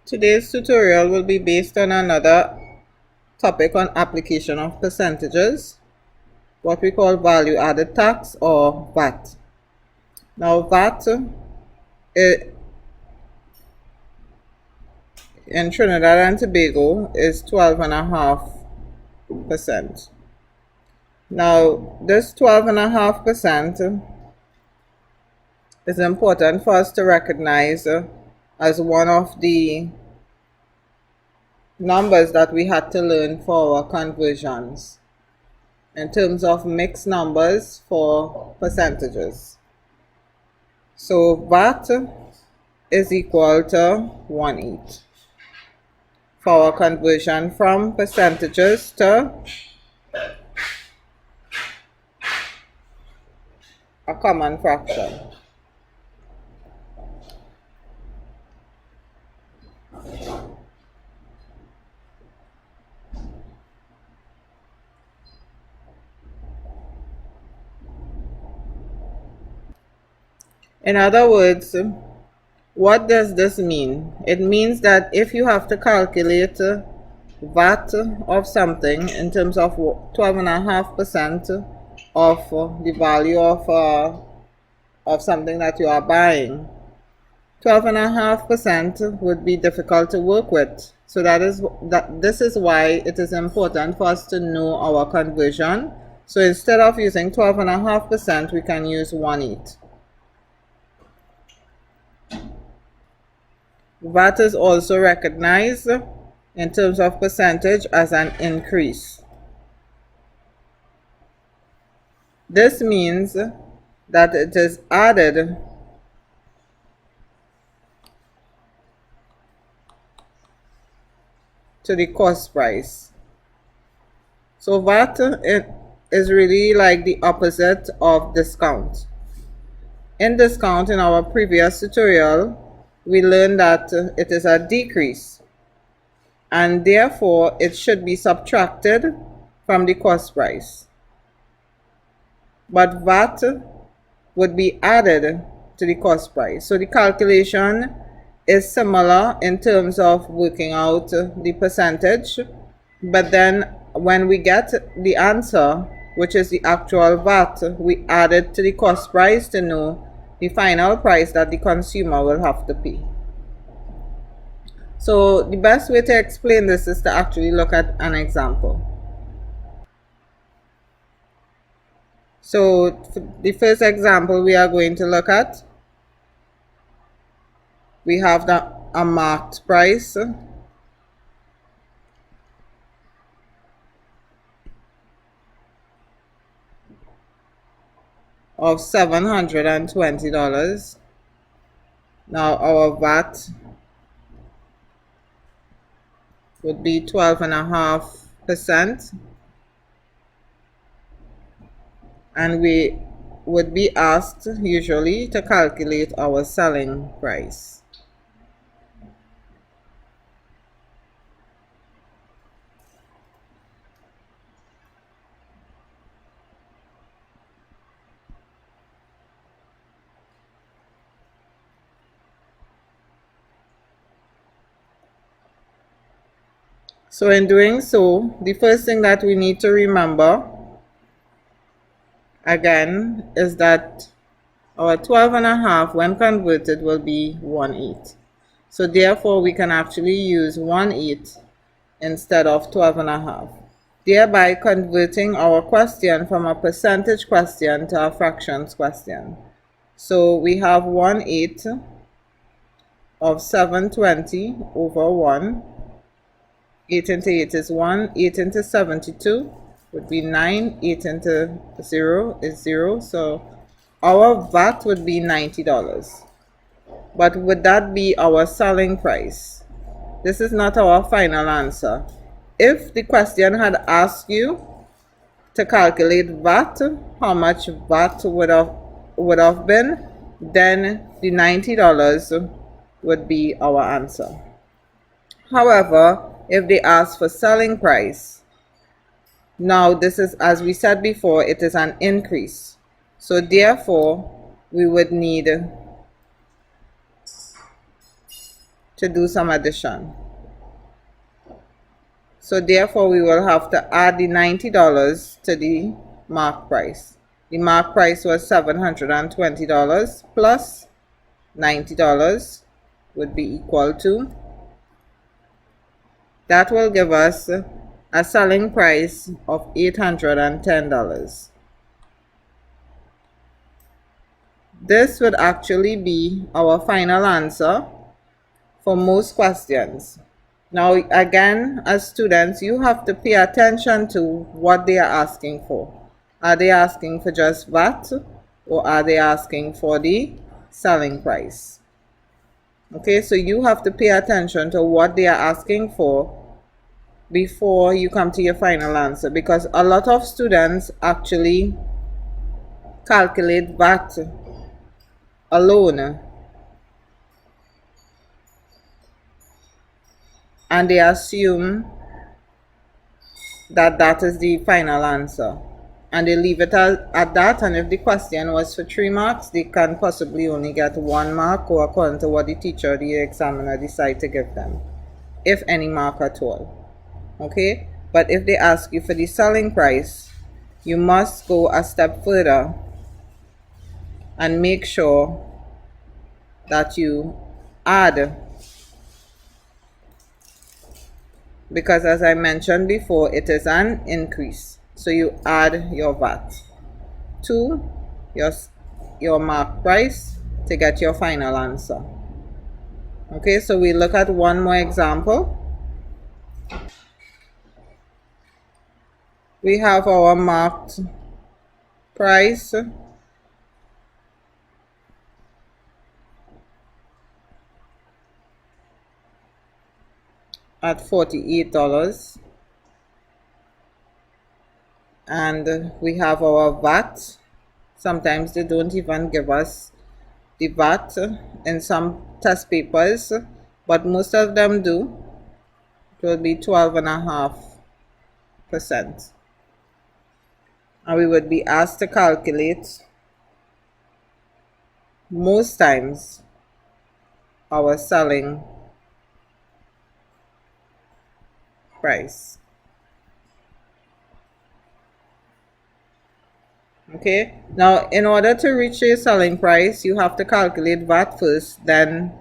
Today's tutorial will be based on another topic on application of percentages, what we call value added tax or VAT. Now VAT in Trinidad and Tobago is 12.5%. Now this 12.5% is important for us to recognize as one of the numbers that we had to learn for our conversions in terms of mixed numbers for percentages. So VAT is equal to 1/8 for our conversion from percentages to a common fraction. In other words, what does this mean? It means that if you have to calculate VAT of something in terms of 12.5% of the value of something that you are buying, 12.5% would be difficult to work with. So this is why it is important for us to know our conversion. So instead of using 12.5%, we can use 1/8. VAT is also recognized in terms of percentage as an increase. This means that it is added to the cost price. So VAT is really like the opposite of discount. In discount, in our previous tutorial, we learned that it is a decrease and therefore it should be subtracted from the cost price. But VAT would be added to the cost price. So the calculation is similar in terms of working out the percentage, but then when we get the answer, which is the actual VAT, we add it to the cost price to know the final price that the consumer will have to pay. So the best way to explain this is to actually look at an example. So the first example we are going to look at, we have a marked price of $720. Now our VAT would be 12.5%, and we would be asked usually to calculate our selling price. So in doing so, the first thing that we need to remember again is that our 12.5 when converted will be 1/8. So therefore we can actually use 1/8 instead of 12.5, thereby converting our question from a percentage question to a fractions question. So we have 1/8 of 720 over 1. 8 into 8 is 1. 8 into 72 would be 9. 8 into 0 is 0. So our VAT would be $90. But would that be our selling price? This is not our final answer. If the question had asked you to calculate VAT, how much VAT would have been, then the $90 would be our answer. However, if they ask for selling price, now this is, as we said before, it is an increase. So therefore, we would need to do some addition. So therefore we will have to add the $90 to the mark price. The mark price was $720 plus $90 would be equal to, that will give us a selling price of $810. This would actually be our final answer for most questions. Now again, as students, you have to pay attention to what they are asking for. Are they asking for just VAT, or are they asking for the selling price? Okay, so you have to pay attention to what they are asking for before you come to your final answer, because a lot of students actually calculate VAT alone and they assume that that is the final answer, and they leave it at that. And if the question was for 3 marks, they can possibly only get 1 mark, or according to what the teacher or the examiner decide to give them, if any mark at all. Okay, but if they ask you for the selling price, you must go a step further and make sure that you add, because as I mentioned before, it is an increase. So you add your VAT to your mark price to get your final answer. Okay, so we look at one more example. We have our marked price at $48, and we have our VAT. Sometimes they don't even give us the VAT in some test papers, but most of them do. It will be 12.5%, and we would be asked to calculate most times our selling price. Okay, now in order to reach your selling price, you have to calculate VAT first, then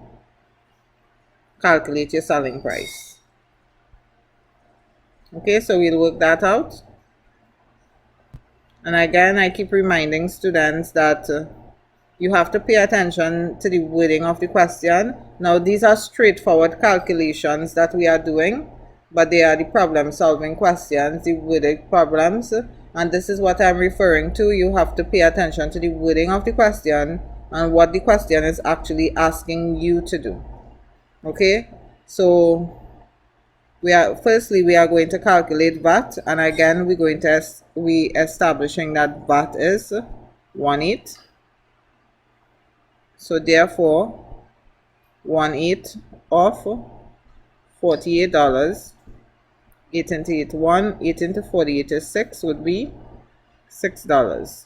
calculate your selling price. Okay, so we'll work that out. And again, I keep reminding students that you have to pay attention to the wording of the question. Now these are straightforward calculations that we are doing, but they are the problem solving questions, the worded problems, and this is what I'm referring to. You have to pay attention to the wording of the question and what the question is actually asking you to do. Okay, so we are going to calculate VAT, and again we establishing that VAT is 1/8. So therefore 1/8 of $48, 8 into 8 1, 8 into 48 is 6, would be $6.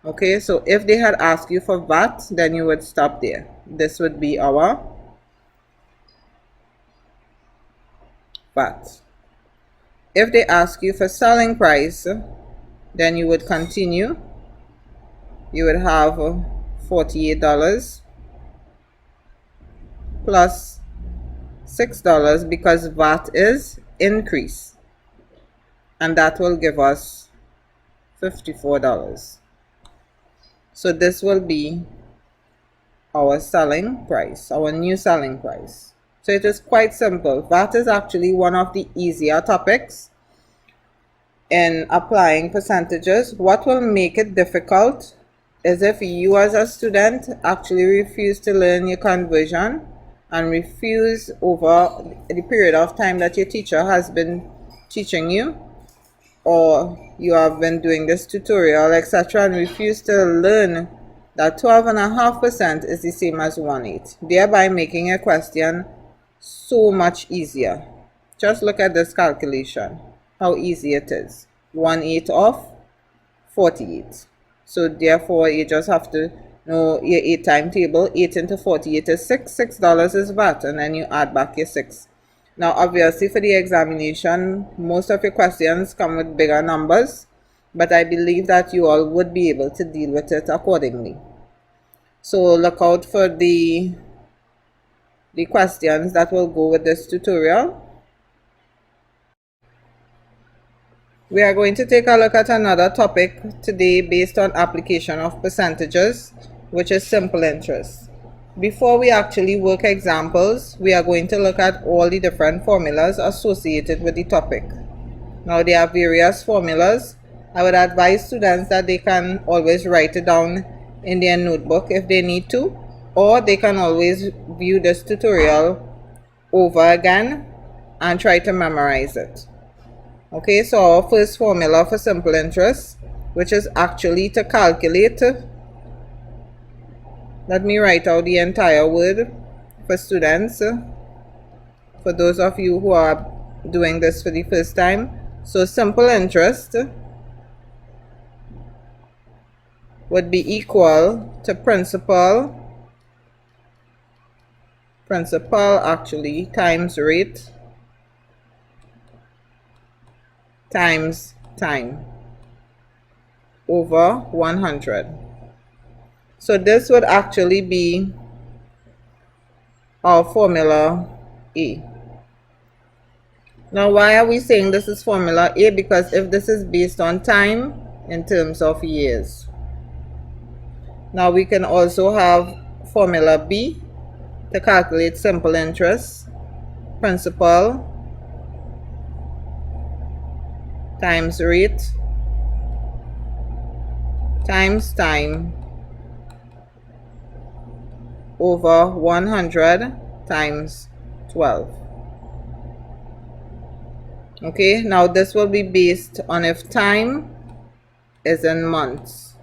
Okay, so if they had asked you for VAT, then you would stop there. This would be our VAT. If they ask you for selling price, then you would continue. You would have $48 plus $6, because VAT is increase, and that will give us $54. So this will be our selling price, our new selling price. So it is quite simple. VAT is actually one of the easier topics in applying percentages. What will make it difficult is if you as a student actually refuse to learn your conversion and refuse over the period of time that your teacher has been teaching you, or you have been doing this tutorial, etc., and refuse to learn that 12.5% is the same as 1/8, thereby making a question so much easier. Just look at this calculation, how easy it is. 1/8 of 48. So therefore you just have to No, your 8 timetable, 8 into 48 is $6 is VAT, and then you add back your 6. Now obviously for the examination, most of your questions come with bigger numbers, but I believe that you all would be able to deal with it accordingly. So look out for the questions that will go with this tutorial. We are going to take a look at another topic today based on application of percentages, which is simple interest. Before we actually work examples, we are going to look at all the different formulas associated with the topic. Now there are various formulas. I would advise students that they can always write it down in their notebook if they need to, or they can always view this tutorial over again and try to memorize it. Okay, so our first formula for simple interest, which is actually to calculate, let me write out the entire word for students, for those of you who are doing this for the first time. So simple interest would be equal to principal actually times rate times time over 100. So this would actually be our formula A. Now why are we saying this is formula A? Because if this is based on time in terms of years. Now we can also have formula B to calculate simple interest, principal times rate times time over 100 times 12. Okay, now this will be based on if time is in months.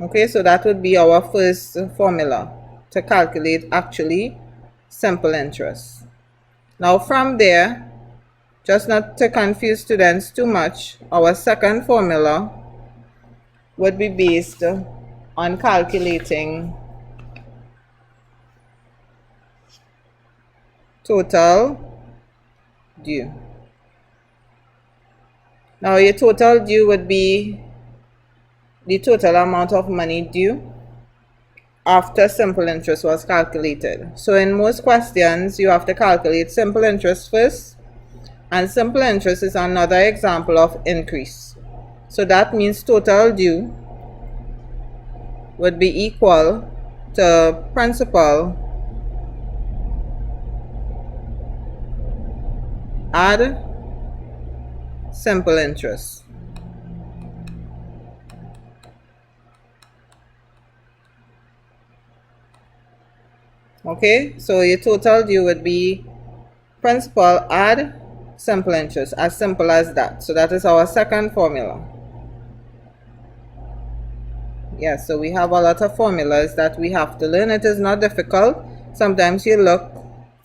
Okay, so that would be our first formula to calculate actually simple interest. Now from there, just not to confuse students too much, our second formula would be based on calculating total due. Now your total due would be the total amount of money due after simple interest was calculated. So in most questions, you have to calculate simple interest first, and simple interest is another example of increase. So that means total due would be equal to principal add simple interest. Okay, so your total due would be principal add simple interest, as simple as that. So that is our second formula. Yes, so we have a lot of formulas that we have to learn. It is not difficult. Sometimes you look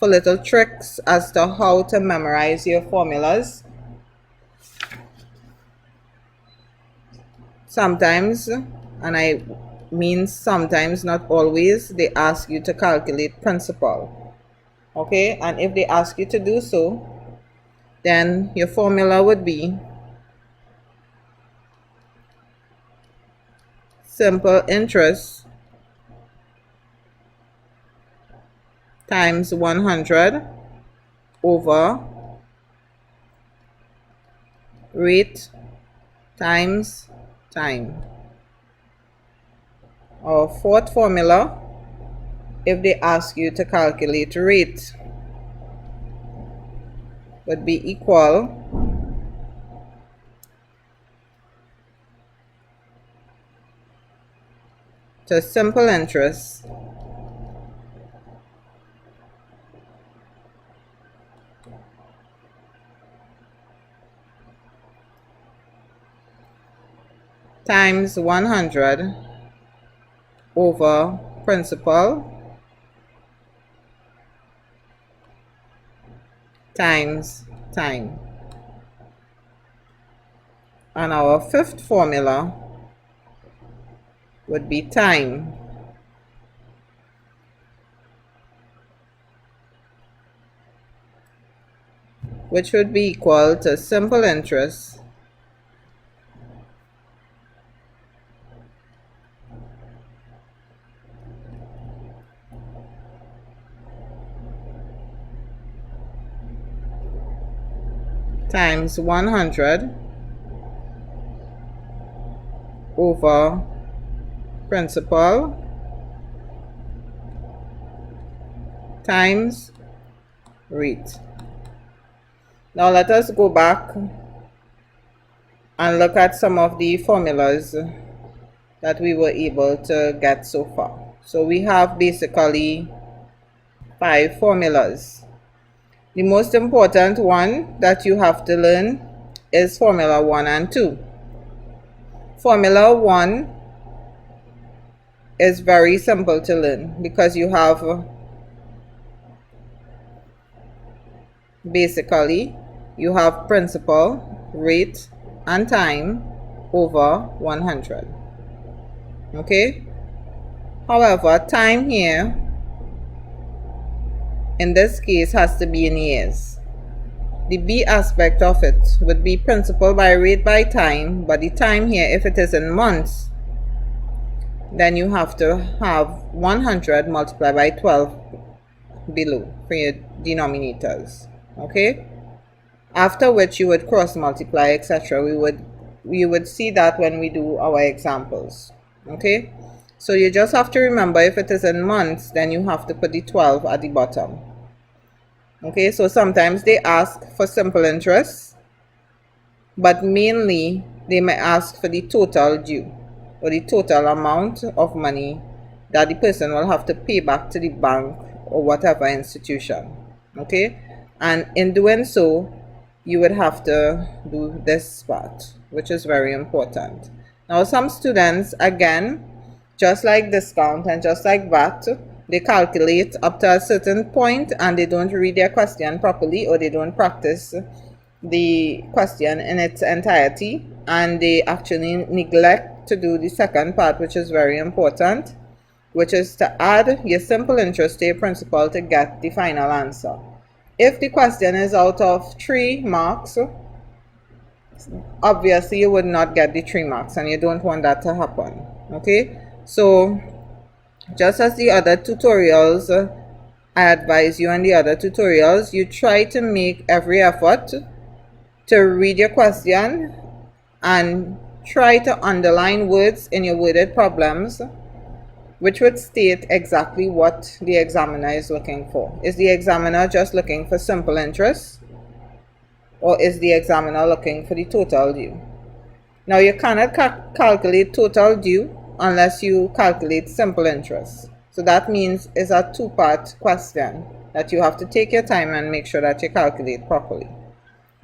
for little tricks as to how to memorize your formulas. Sometimes, and I mean sometimes, not always, they ask you to calculate principal. Okay, and if they ask you to do so, then your formula would be simple interest times 100 over rate times time. Our fourth formula, if they ask you to calculate rate, would be equal to simple interest times 100 over principal times time. And our fifth formula would be time. Which would be equal to simple interest times 100 over principal times rate. Now let us go back and look at some of the formulas that we were able to get so far. So we have basically 5 formulas. The most important one that you have to learn is formula 1 and 2. Formula 1 is very simple to learn because you have basically you have principal, rate, and time over 100. Okay? However, time here in this case has to be in years. The B aspect of it would be principal by rate by time, but the time here, if it is in months, then you have to have 100 multiplied by 12 below for your denominators. Okay? After which you would cross multiply, etc. We would see that when we do our examples. Okay? So you just have to remember, if it is in months, then you have to put the 12 at the bottom. Okay, so sometimes they ask for simple interest, but mainly they may ask for the total due, or the total amount of money that the person will have to pay back to the bank or whatever institution. Okay, and in doing so, you would have to do this part, which is very important. Now, some students, again, just like discount and just like VAT, they calculate up to a certain point and they don't read their question properly, or they don't practice the question in its entirety, and they actually neglect to do the second part, which is very important, which is to add your simple interest to your principal to get the final answer. If the question is out of 3 marks, obviously you would not get the 3 marks, and you don't want that to happen. Okay, so just as the other tutorials, I advise you in the other tutorials, you try to make every effort to read your question and try to underline words in your worded problems which would state exactly what the examiner is looking for. Is the examiner just looking for simple interest, or is the examiner looking for the total due? Now, you cannot calculate total due unless you calculate simple interest. So that means it's a 2-part question that you have to take your time and make sure that you calculate properly.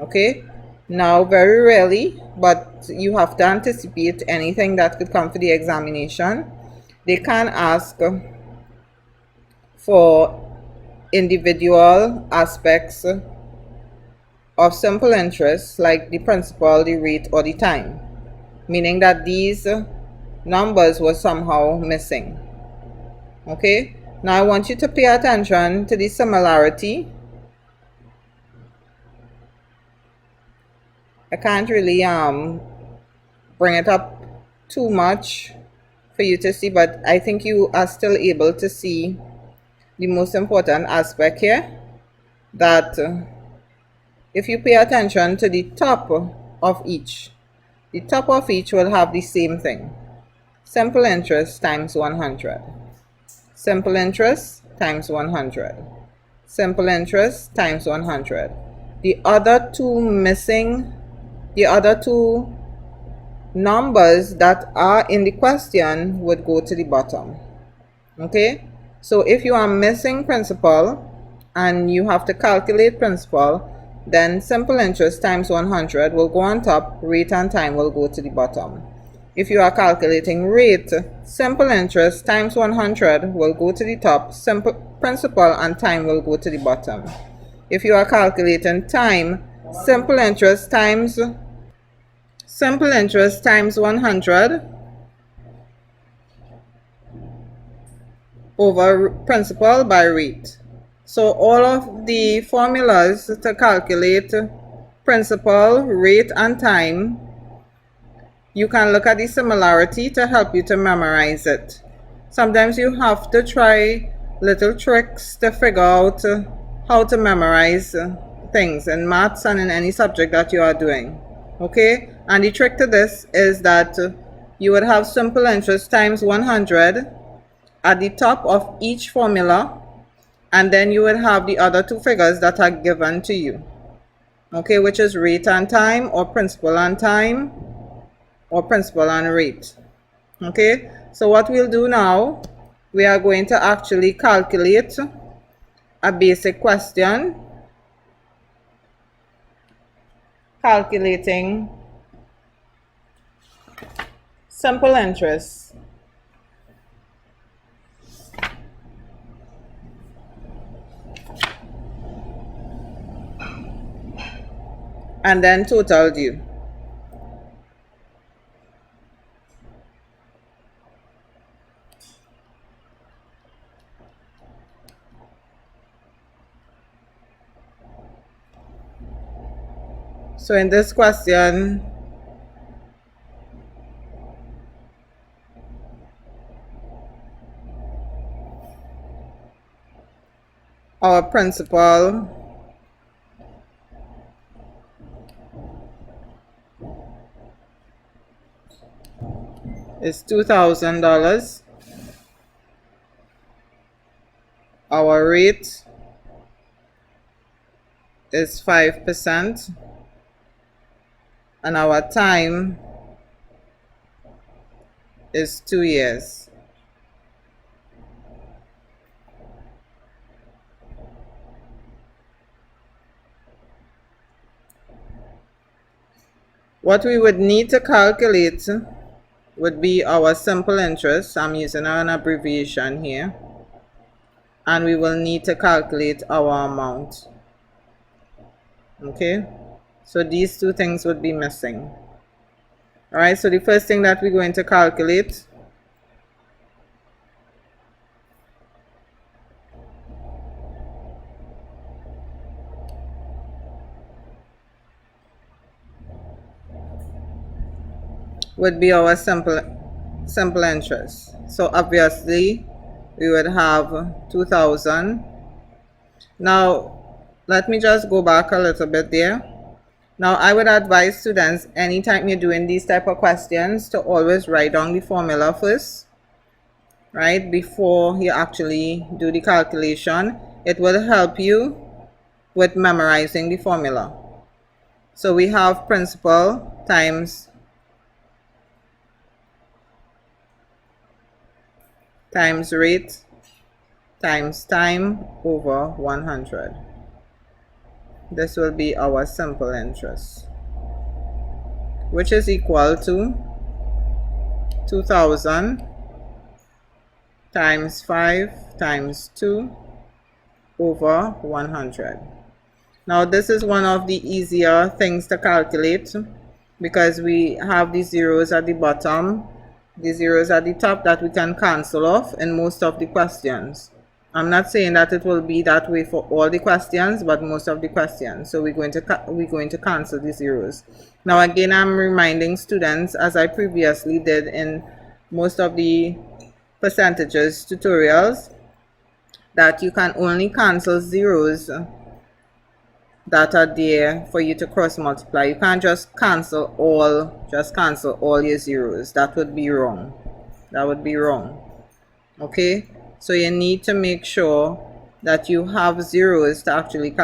Okay? Now, very rarely, but you have to anticipate anything that could come for the examination. They can ask for individual aspects of simple interest, like the principal, the rate, or the time, meaning that these numbers were somehow missing. Okay, now I want you to pay attention to the similarity. I can't really bring it up too much for you to see, but I think you are still able to see the most important aspect here, that if you pay attention to the top of each, the top of each will have the same thing: simple interest times 100, simple interest times 100, simple interest times 100. The other two numbers that are in the question would go to the bottom. Okay, so if you are missing principal and you have to calculate principal, then simple interest times 100 will go on top, rate and time will go to the bottom. If you are calculating rate, simple interest times 100 will go to the top, simple principal and time will go to the bottom. If you are calculating time, simple interest times Simple interest times 100 over principal by rate. So all of the formulas to calculate principal, rate, and time, you can look at the similarity to help you to memorize it. Sometimes you have to try little tricks to figure out how to memorize things in maths and in any subject that you are doing. Okay? And the trick to this is that you would have simple interest times 100 at the top of each formula, and then you would have the other two figures that are given to you. Okay, which is rate and time, or principal and time, or principal and rate. Okay, so what we'll do now, we are going to actually calculate a basic question, calculating simple interest. And then total due. So in this question, our principal is $2,000. Our rate is 5%, and our time is 2 years. What we would need to calculate would be our simple interest. I'm using an abbreviation here. And we will need to calculate our amount. Okay, so these two things would be missing. All right, so the first thing that we're going to calculate would be our simple interest. So obviously we would have 2,000. Now let me just go back a little bit there. Now I would advise students, anytime you're doing these type of questions, to always write down the formula first, right, before you actually do the calculation. It will help you with memorizing the formula. So we have principal times rate times time over 100. This will be our simple interest, which is equal to 2,000 times 5 times 2 over 100. Now this is one of the easier things to calculate because we have the zeros at the bottom, the zeros at the top that we can cancel off in most of the questions. I'm not saying that it will be that way for all the questions, but most of the questions. So we're going to cancel the zeros. Now again, I'm reminding students, as I previously did in most of the percentages tutorials, that you can only cancel zeros that are there for you to cross multiply. You can't just cancel all your zeros. That would be wrong. That would be wrong. Okay, so you need to make sure that you have zeros to actually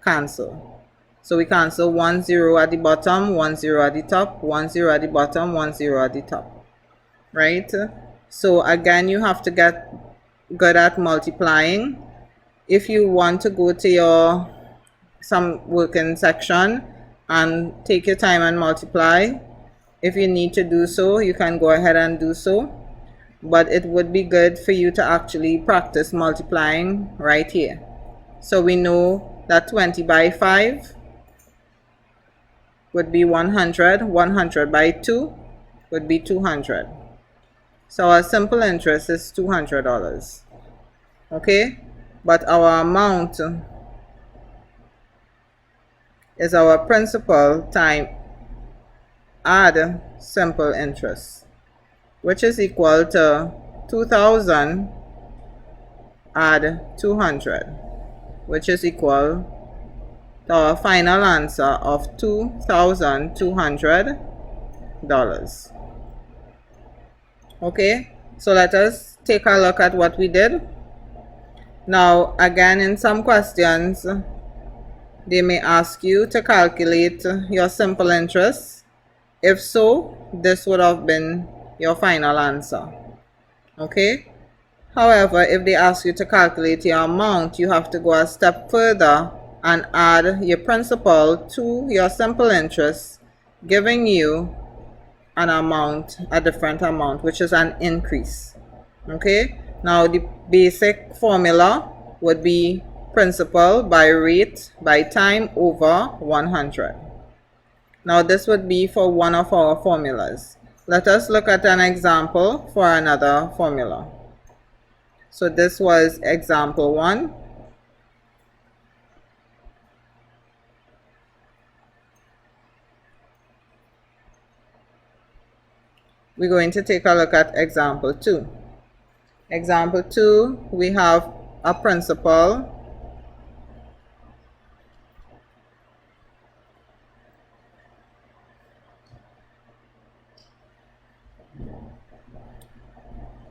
cancel. So we cancel 1 0 at the bottom, 1 0 at the top, 1 0 at the bottom, 1 0 at the top, right? So again, you have to get good at multiplying. If you want to go to your some working section and take your time and multiply, if you need to do so, you can go ahead and do so, but it would be good for you to actually practice multiplying right here. So we know that 20 by 5 would be 100. 100 by 2 would be 200. So our simple interest is $200. Okay, but our amount is our principal time add simple interest, which is equal to 2000 add 200, which is equal to our final answer of $2,200. Okay, so let us take a look at what we did. Now again, in some questions they may ask you to calculate your simple interest. If so, this would have been your final answer. Okay, however, if they ask you to calculate your amount, you have to go a step further and add your principal to your simple interest, giving you an amount, a different amount, which is an increase. Okay, now the basic formula would be principal by rate by time over 100. Now this would be for one of our formulas. Let us look at an example for another formula. So this was example 1. We're going to take a look at example 2. Example 2, we have a principal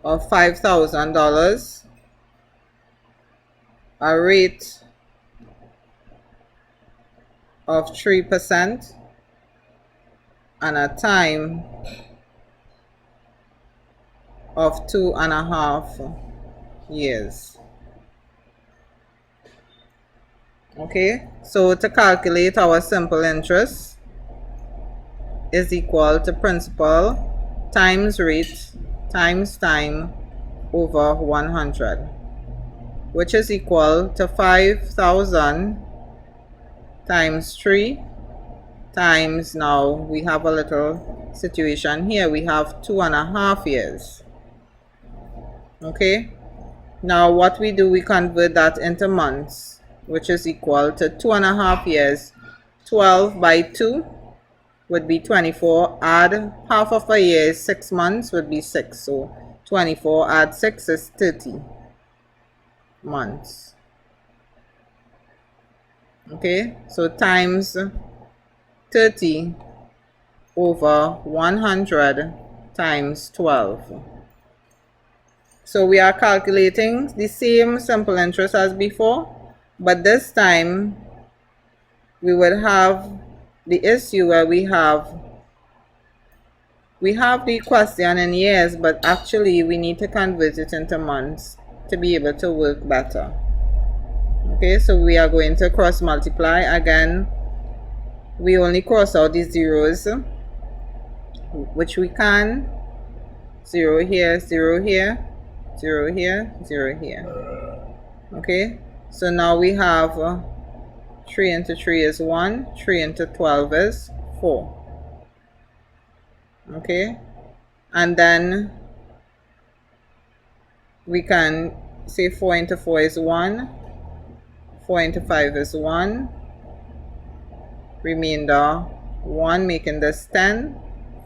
of $5,000, a rate of 3%, and a time of 2.5 years. Okay, so to calculate our simple interest is equal to principal times rate times time over 100, which is equal to 5,000 times 3 times, now we have a little situation here, we have 2.5 years. Okay, now what we do, we convert that into months, which is equal to 2.5 years. 12 by 2 would be 24. Add half of a year is 6 months, would be 6. So 24 add 6 is 30 months. Okay, so times 30 over 100 times 12. So we are calculating the same simple interest as before, but this time we would have the issue where we have the question in years, but actually we need to convert it into months to be able to work better. Okay, so we are going to cross multiply. Again, we only cross out the zeros, which we can. 0 here, 0 here, 0 here, 0 here. Okay, so now we have 3 into 3 is 1, 3 into 12 is 4. Okay, and then we can say 4 into 4 is 1, 4 into 5 is 1, remainder 1, making this 10.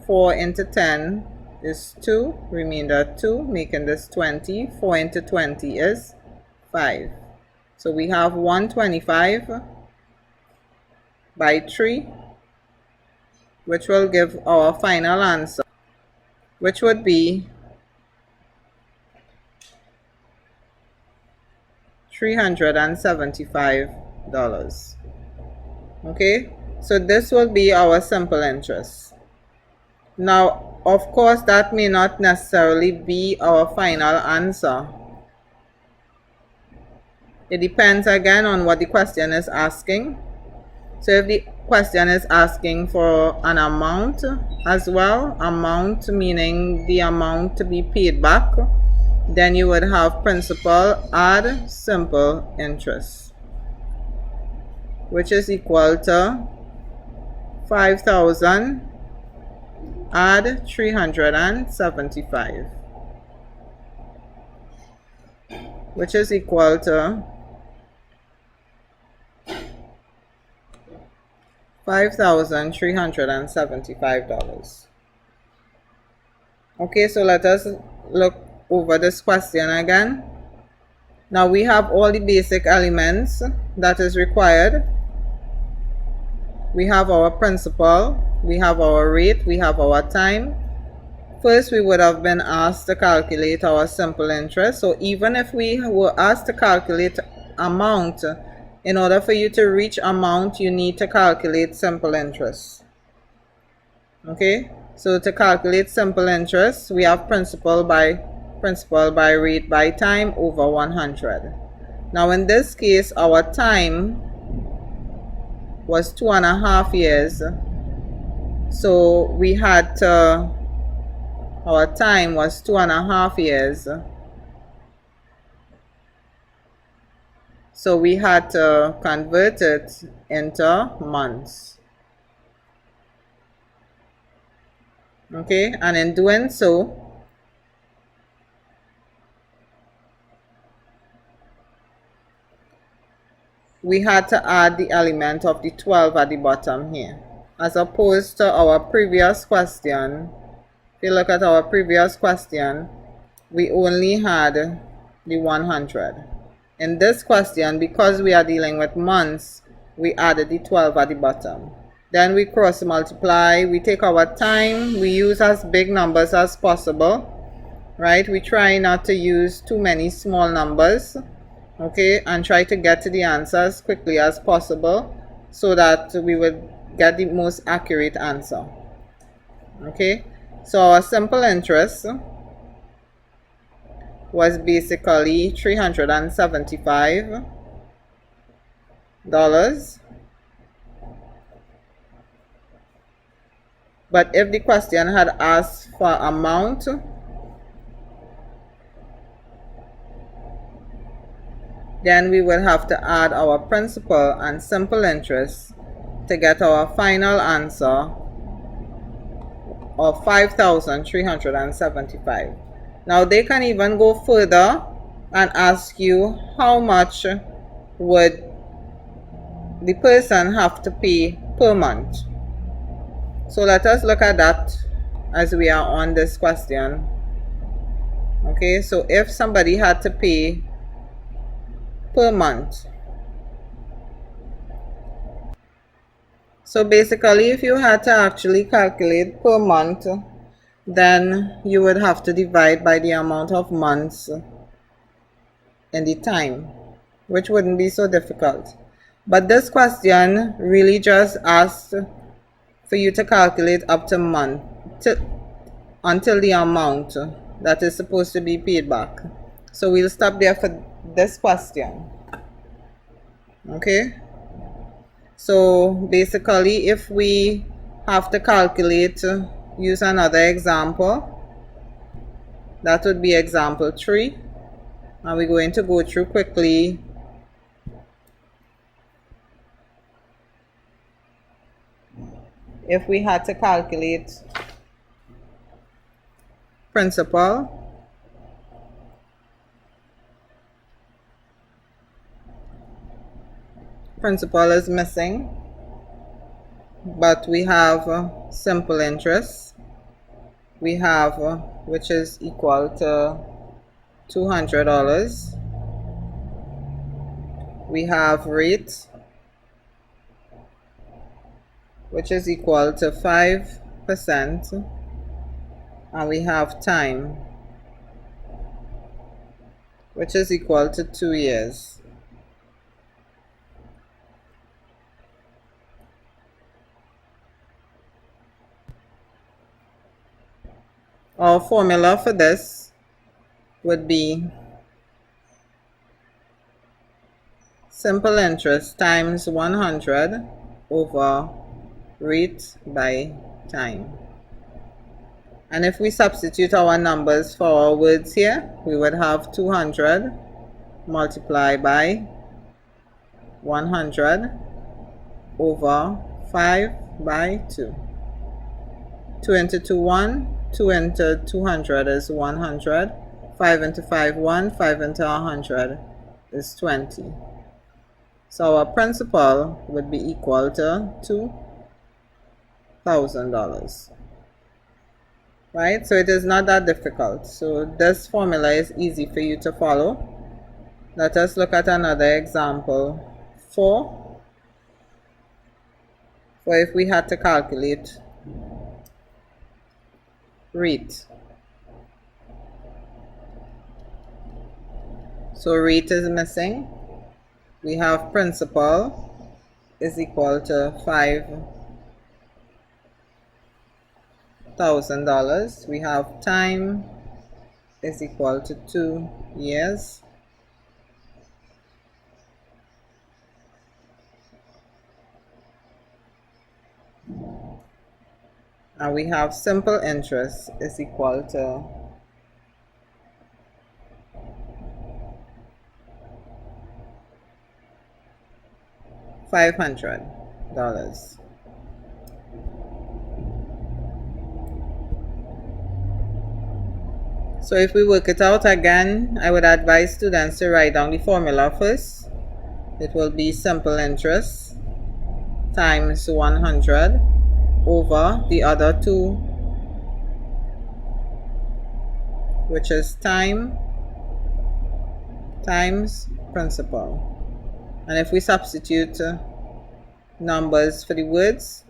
4 into 10 is 2, remainder 2, making this 20. 4 into 20 is 5. So we have 125 by 3, which will give our final answer, which would be $375. Okay, so this will be our simple interest. Now, of course, that may not necessarily be our final answer. It depends again on what the question is asking. So if the question is asking for an amount as well, amount meaning the amount to be paid back, then you would have principal add simple interest, which is equal to 5,000 add 375, which is equal to $5,375. Okay, so let us look over this question again. Now we have all the basic elements that is required. We have our principal, we have our rate, we have our time. First, we would have been asked to calculate our simple interest. So even if we were asked to calculate amount, in order for you to reach amount, you need to calculate simple interest. Okay, so to calculate simple interest, we have principal by rate by time over 100. Now in this case, our time was 2.5 years. So we had to, our time was 2.5 years. So we had to convert it into months. Okay, and in doing so, we had to add the element of the 12 at the bottom here, as opposed to our previous question. If you look at our previous question, we only had the 100. In this question, because we are dealing with months, we added the 12 at the bottom. Then we cross multiply, we take our time, we use as big numbers as possible, right? We try not to use too many small numbers, okay, and try to get to the answer as quickly as possible so that we would get the most accurate answer. Okay, so our simple interest was basically $375. But if the question had asked for amount, then we will have to add our principal and simple interest to get our final answer of 5,375. Now they can even go further and ask you how much would the person have to pay per month. So let us look at that as we are on this question. Okay, so if somebody had to pay per month, so basically if you had to actually calculate per month, then you would have to divide by the amount of months in the time, which wouldn't be so difficult. But this question really just asked for you to calculate up to month until the amount that is supposed to be paid back. So we'll stop there for this question. Okay, so basically if we have to calculate, use another example, that would be example 3, and we're going to go through quickly if we had to calculate principal, principal is missing, but we have simple interest. We have which is equal to $200. We have rate, which is equal to 5%, and we have time, which is equal to 2 years. Our formula for this would be simple interest times 100 over rate by time. And if we substitute our numbers for our words here, we would have 200 multiplied by 100 over 5 by 2. 2 into 2, 1. 2 into 200 is 100. 5 into 5, 1. 5 into 100 is 20. So our principal would be equal to $2,000. Right? So it is not that difficult. So this formula is easy for you to follow. Let us look at another example. For if we had to calculate rate. So rate is missing. We have principal is equal to $5,000. We have time is equal to 2 years. And we have simple interest is equal to $500. So if we work it out again, I would advise students to write down the formula first. It will be simple interest times 100 over the other 2, which is time times principal. And if we substitute numbers for the words,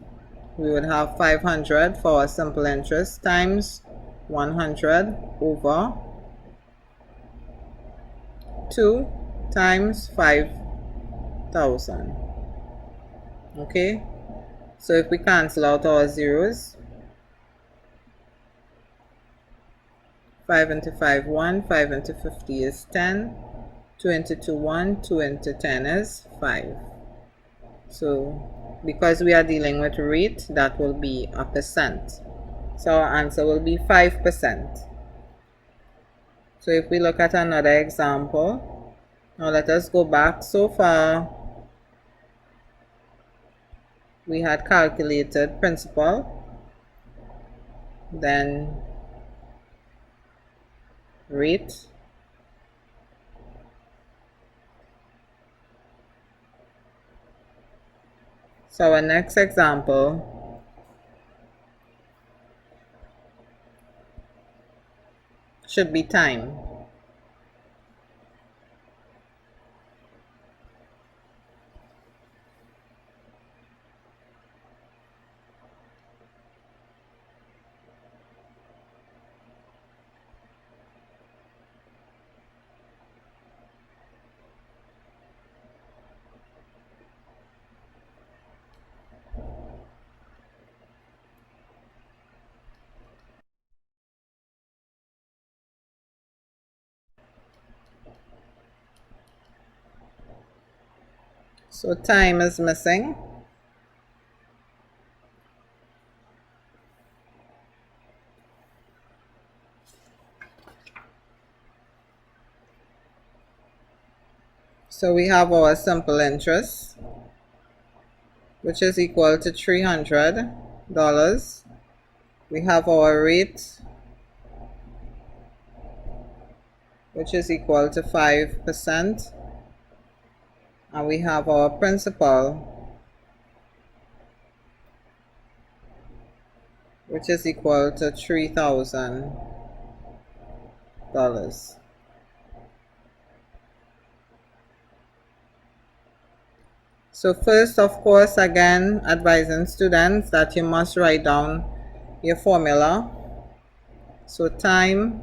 we would have 500 for our simple interest times 100 over 2 times 5,000. Okay, so if we cancel out our zeros, 5 into 5, 1, 5 into 50 is 10, 2 into 2, 1, 2 into 10 is 5. So because we are dealing with rate, that will be a percent. So our answer will be 5%. So if we look at another example, now let us go back. So far, we had calculated principal, then rate, so our next example should be time. So time is missing. So we have our simple interest, which is equal to $300. We have our rate, which is equal to 5%. And we have our principal, which is equal to $3,000. So first, of course, again, advising students that you must write down your formula. So time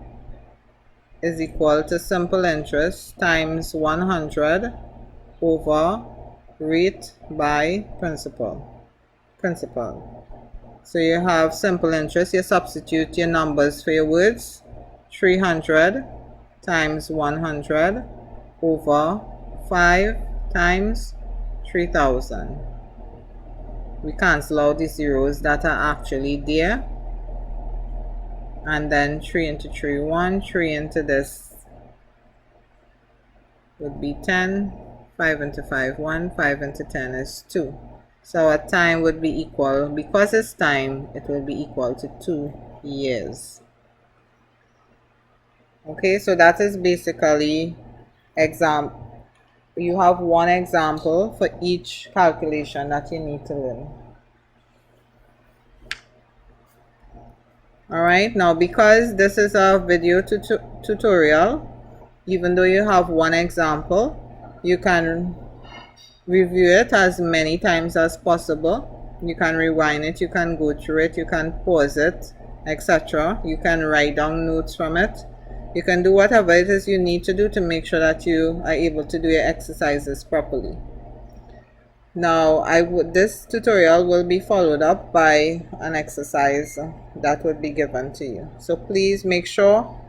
is equal to simple interest times 100 over rate by principal. So you have simple interest, you substitute your numbers for your words. 300 times 100 over 5 times 3,000. We cancel out the zeros that are actually there, and then 3 into 3, 1, 3 into this would be 10, 5 into 5, 1, 5 into 10 is 2. So our time would be equal, because it's time, it will be equal to 2 years. Okay, so that is basically you have one example for each calculation that you need to learn. Alright, now because this is a video tutorial, even though you have one example, you can review it as many times as possible. You can rewind it, you can go through it, you can pause it, etc. You can write down notes from it. You can do whatever it is you need to do to make sure that you are able to do your exercises properly. Now, this tutorial will be followed up by an exercise that would be given to you. So please make sure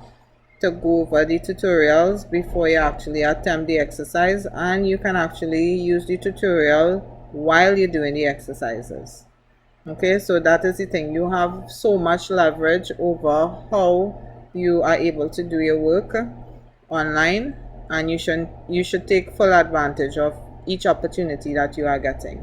to go over the tutorials before you actually attempt the exercise, and you can actually use the tutorial while you're doing the exercises. Okay, so that is the thing. You have so much leverage over how you are able to do your work online, and you should take full advantage of each opportunity that you are getting.